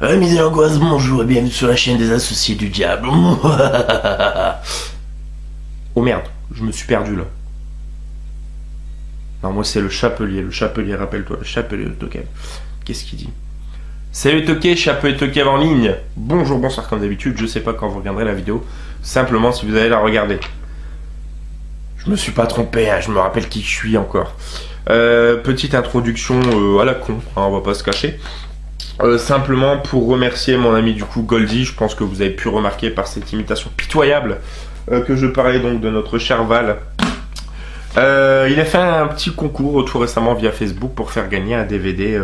Amis de l'angoisse, bonjour et bienvenue sur la chaîne des associés du diable. Oh merde, je me suis perdu là. Non, moi c'est le chapelier, rappelle-toi, le chapelier de Tokev. Qu'est-ce qu'il dit? Salut Tokev, chapelier Tokev en ligne. Bonjour, bonsoir comme d'habitude, je sais pas quand vous regarderez la vidéo, simplement si vous allez la regarder. Je me suis pas trompé, hein, je me rappelle qui je suis encore. Petite introduction à la con, hein, on va pas se cacher. Simplement pour remercier mon ami du coup Goldie, je pense que vous avez pu remarquer par cette imitation pitoyable que je parlais donc de notre cher Val. Il a fait un petit concours tout récemment via Facebook pour faire gagner un DVD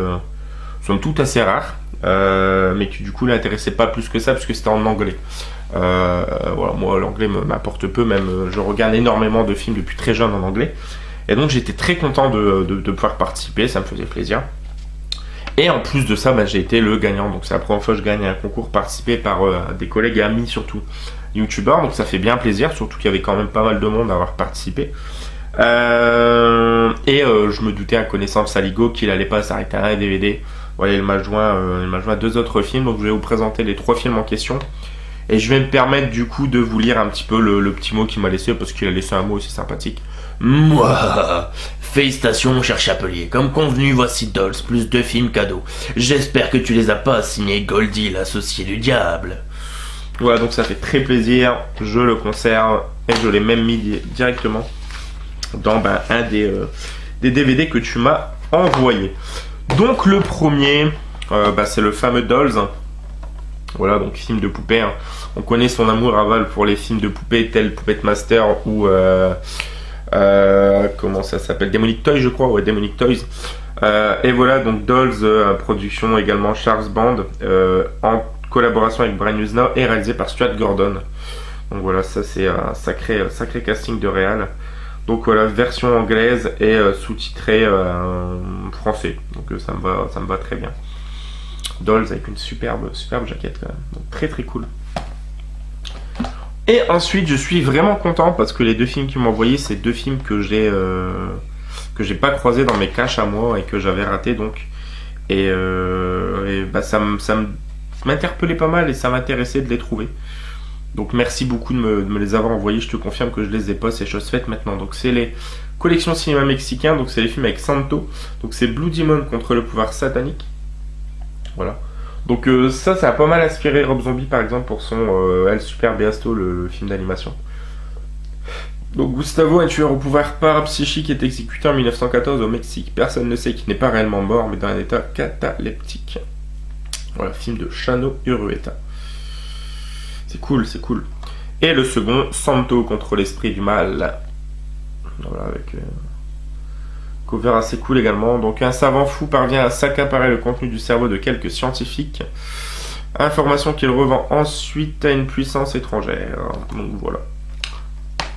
somme toute assez rare, mais qui du coup l'intéressait pas plus que ça parce que c'était en anglais. Voilà, moi l'anglais m'apporte peu, même je regarde énormément de films depuis très jeune en anglais, et donc j'étais très content de pouvoir participer, ça me faisait plaisir. Et en plus de ça, bah, j'ai été le gagnant. Donc c'est la première fois que je gagne un concours participé par des collègues et amis surtout youtubeurs. Donc ça fait bien plaisir, surtout qu'il y avait quand même pas mal de monde à avoir participé. Je me doutais en connaissant Saligo qu'il allait pas s'arrêter à un DVD. Voilà, il m'a joint à deux autres films. Donc je vais vous présenter les trois films en question. Et je vais me permettre du coup de vous lire un petit peu le petit mot qu'il m'a laissé, parce qu'il a laissé un mot aussi sympathique. Mouah. Félicitations mon cher chapelier, comme convenu voici Dolls plus 2 films cadeaux. J'espère que tu les as pas signés Goldie, l'associé du diable. Voilà, donc ça fait très plaisir, je le conserve et je l'ai même mis directement dans un des DVD que tu m'as envoyé. Donc le premier, c'est le fameux Dolls. Voilà, donc film de poupée. Hein. On connaît son amour à Val pour les films de poupées tels Puppet Master ou comment ça s'appelle, Demonic Toys, je crois. Ouais, Demonic Toys. Et voilà, donc Dolls, production également Charles Band, en collaboration avec Brian Usna et réalisé par Stuart Gordon. Donc voilà, ça c'est un sacré casting de réal. Donc voilà, version anglaise et sous-titré français. Donc ça me va très bien. Dolls avec une superbe jaquette quand même. Donc très cool. Et ensuite je suis vraiment content parce que les deux films qu'ils m'ont envoyé, c'est deux films que j'ai pas croisés dans mes caches à moi et que j'avais raté donc. Ça m'interpellait pas mal et ça m'intéressait de les trouver. Donc merci beaucoup de me les avoir envoyés. Je te confirme que je les ai pas, c'est chose faite maintenant. Donc c'est les collections cinéma mexicain, donc c'est les films avec Santo. Donc c'est Blue Demon contre le pouvoir satanique. Voilà. Donc ça a pas mal inspiré Rob Zombie par exemple pour son El Super Beasto, le film d'animation. Donc Gustavo, un tueur au pouvoir parapsychique, est exécuté en 1914 au Mexique. Personne ne sait qu'il n'est pas réellement mort mais dans un état cataleptique. Voilà, film de Chano Urueta. C'est cool. Et le second, Santo contre l'esprit du mal. Voilà, avec cover assez cool également. Donc un savant fou parvient à s'accaparer le contenu du cerveau de quelques scientifiques. Information qu'il revend ensuite à une puissance étrangère. Donc voilà.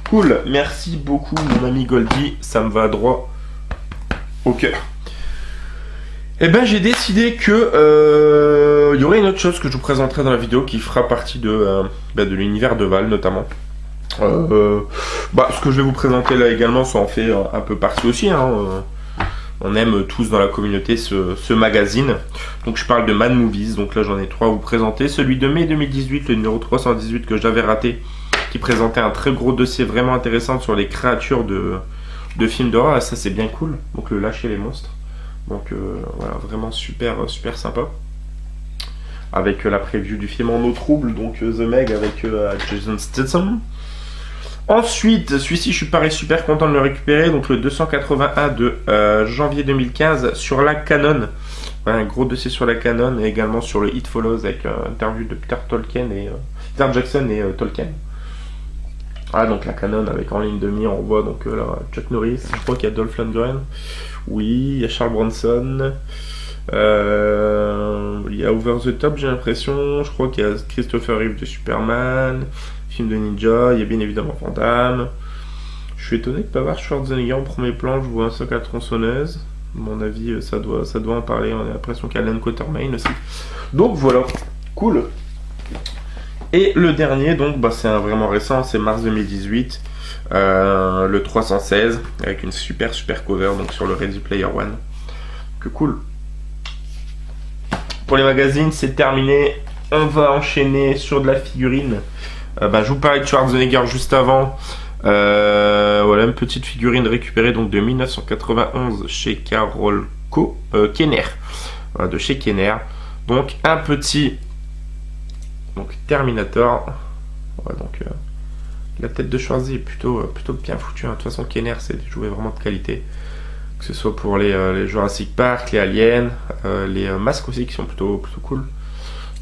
Cool, merci beaucoup mon ami Goldie, ça me va droit au cœur. Et j'ai décidé que y aurait une autre chose que je vous présenterai dans la vidéo qui fera partie de l'univers de Val notamment. Ce que je vais vous présenter là également, ça en fait un peu partie aussi. Hein. On aime tous dans la communauté ce magazine. Donc je parle de Mad Movies. Donc là j'en ai trois à vous présenter. Celui de mai 2018, le numéro 318 que j'avais raté, qui présentait un très gros dossier vraiment intéressant sur les créatures de films d'horreur. Et ça c'est bien cool. Donc le Lâcher les monstres. Donc voilà, vraiment super sympa. Avec la preview du film En eau trouble, donc The Meg avec Jason Statham. Ensuite, celui-ci, je suis pareil super content de le récupérer. Donc le 281 de janvier 2015 sur la Canon. Voilà, un gros dossier sur la Canon et également sur le It Follows avec interview de Peter Jackson et Tolkien. Ah, donc la Canon avec en ligne de mire, on voit donc là Chuck Norris, je crois qu'il y a Dolph Lundgren, oui, il y a Charles Bronson, il y a Over the Top, j'ai l'impression, je crois qu'il y a Christopher Reeve de Superman, film de ninja, il y a bien évidemment Van Damme. Je suis étonné de ne pas voir Schwarzenegger en premier plan, je vois un sac à tronçonneuse. À mon avis, ça doit en parler, on a l'impression qu'il y a Alan Quatermain aussi. Donc voilà, cool. Et le dernier, donc, c'est un vraiment récent, c'est mars 2018, le 316, avec une super cover donc sur le Ready Player One. Que cool. Pour les magazines, c'est terminé. On va enchaîner sur de la figurine. Je vous parlais de Schwarzenegger juste avant. Voilà une petite figurine récupérée donc de 1991 chez Carolco Kenner. Voilà, de chez Kenner. Donc un petit Terminator. Voilà, donc la tête de Schwarzy est plutôt bien foutue. Hein. De toute façon, Kenner c'est des jouets vraiment de qualité. Que ce soit pour les Jurassic Park, les Aliens, les masques aussi qui sont plutôt cool.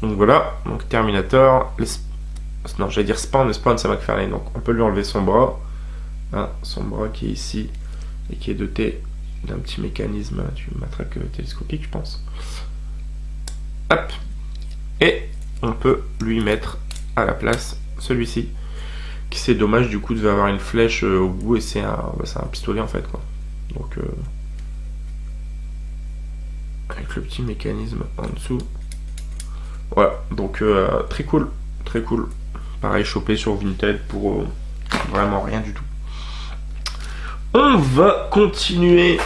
Donc voilà, donc Terminator, non j'allais dire Spawn, le Spawn c'est McFarlane, donc on peut lui enlever son bras, hein, son bras qui est ici et qui est doté d'un petit mécanisme du matraque télescopique je pense. Hop, et on peut lui mettre à la place celui-ci, qui c'est dommage du coup devait avoir une flèche au bout et c'est un pistolet en fait quoi. Donc avec le petit mécanisme en dessous. Voilà, donc très cool. Pareil, chopé sur Vinted pour vraiment rien du tout. On va continuer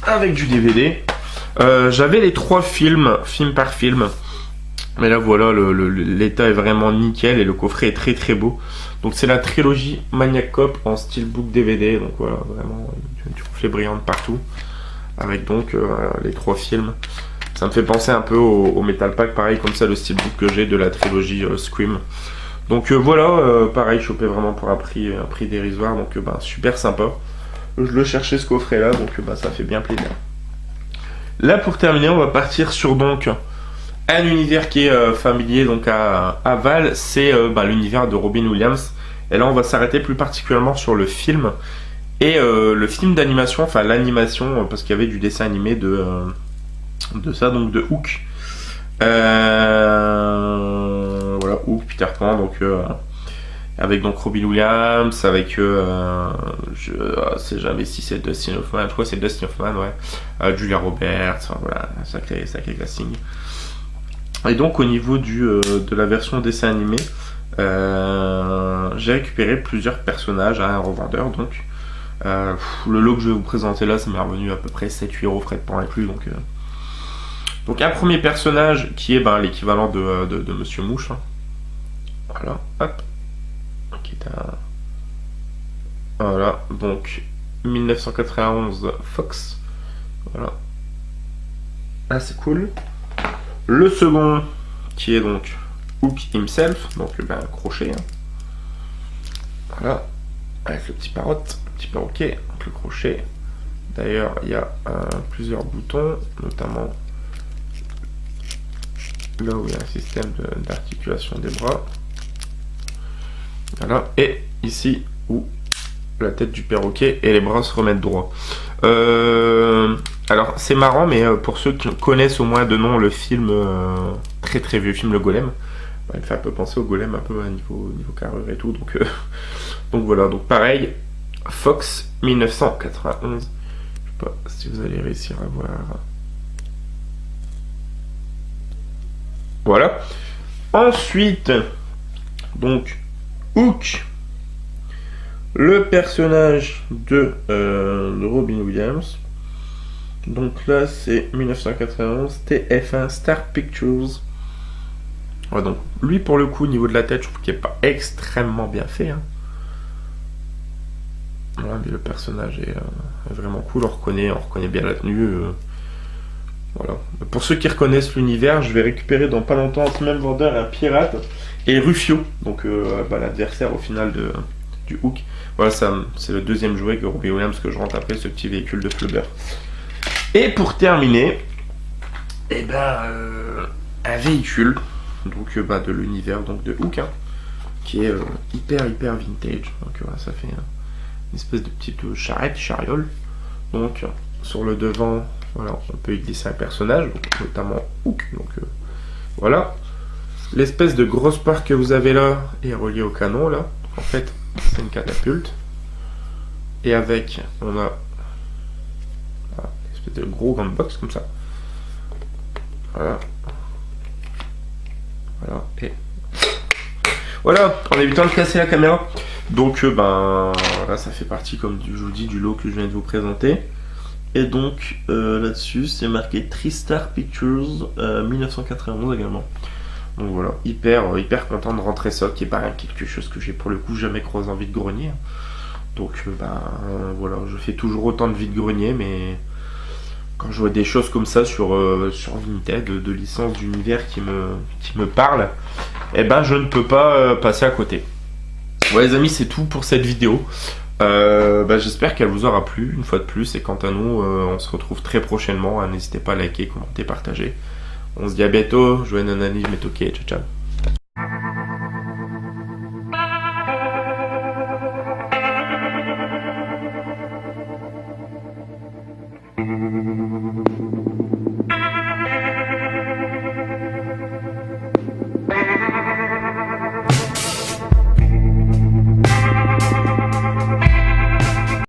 avec du DVD. J'avais les 3 films, film par film. Mais là voilà, l'état est vraiment nickel et le coffret est très beau. Donc c'est la trilogie Maniac Cop en steelbook DVD. Donc voilà, vraiment du reflet brillant de partout. Avec donc les 3 films. Ça me fait penser un peu au Metal Pack, pareil comme ça le steelbook que j'ai de la trilogie Scream. Donc voilà, pareil, chopé vraiment pour un prix dérisoire, donc super sympa. Je le cherchais ce coffret là, donc ça fait bien plaisir. Là pour terminer, on va partir sur donc un univers qui est familier donc à Val, c'est l'univers de Robin Williams. Et là on va s'arrêter plus particulièrement sur le film. Et le film d'animation, enfin l'animation, parce qu'il y avait du dessin animé de ça, donc de Hook. Voilà, Hook, Peter Pan, donc avec donc Robin Williams, avec je sais jamais si c'est Dustin Hoffman, je crois que c'est Dustin Hoffman, ouais. Julia Roberts, enfin voilà, sacré casting. Et donc au niveau de la version dessin animé, j'ai récupéré plusieurs personnages à un revendeur, donc le lot que je vais vous présenter là, ça m'est revenu à peu près 7-8 euros frais de port inclus, donc un premier personnage qui est l'équivalent de Monsieur Mouche. Hein. Voilà, hop. Qui est voilà, donc 1991 Fox. Voilà. Ah, c'est cool. Le second qui est donc Hook himself, donc crochet. Hein. Voilà, avec le petit perroquet, donc le crochet. D'ailleurs, il y a plusieurs boutons, notamment là où il y a un système d'articulation des bras. Voilà, et ici où la tête du perroquet et les bras se remettent droit. Alors c'est marrant, mais pour ceux qui connaissent au moins de nom le film, très vieux film, le Golem, il me fait un peu penser au Golem, un peu à niveau carrure et tout. Donc voilà, donc pareil, Fox 1991. Je sais pas si vous allez réussir à voir. Voilà. Ensuite, donc Hook, le personnage de Robin Williams. Donc là, c'est 1991, TF1 Star Pictures. Ouais, donc lui, pour le coup, au niveau de la tête, je trouve qu'il n'est pas extrêmement bien fait. Hein. Voilà, mais le personnage est vraiment cool. On reconnaît bien la tenue. Voilà. Pour ceux qui reconnaissent l'univers, je vais récupérer dans pas longtemps ce même vendeur un pirate et Rufio, donc l'adversaire au final du Hook. Voilà, c'est le deuxième jouet que Robin Williams que je rentre après, ce petit véhicule de Flubber. Et pour terminer, un véhicule donc de l'univers donc de Hook, hein, qui est hyper vintage. Donc voilà, ça fait une espèce de petite chariole. Donc sur le devant, voilà, on peut y glisser un personnage, donc, notamment Hook. Donc voilà. L'espèce de grosse barre que vous avez là est reliée au canon là. En fait, c'est une catapulte. Et avec, on a une espèce de gros gunbox comme ça. Voilà. Voilà. Et voilà, en évitant de casser la caméra. Donc voilà, ça fait partie, comme je vous dis, du lot que je viens de vous présenter. Et donc là-dessus, c'est marqué TriStar Pictures 1991 également. Donc voilà, hyper content de rentrer ça, qui est pas quelque chose que j'ai pour le coup jamais croisé en vide-grenier. Donc voilà, je fais toujours autant de vide-grenier, mais quand je vois des choses comme ça sur Vinted, de licences d'univers qui me parlent, eh ben je ne peux pas passer à côté. Ouais les amis, c'est tout pour cette vidéo. J'espère qu'elle vous aura plu une fois de plus, et quant à nous, on se retrouve très prochainement. N'hésitez pas à liker, commenter, partager. On se dit à bientôt. Joyeux Nanani, je m'étoque, ciao ciao.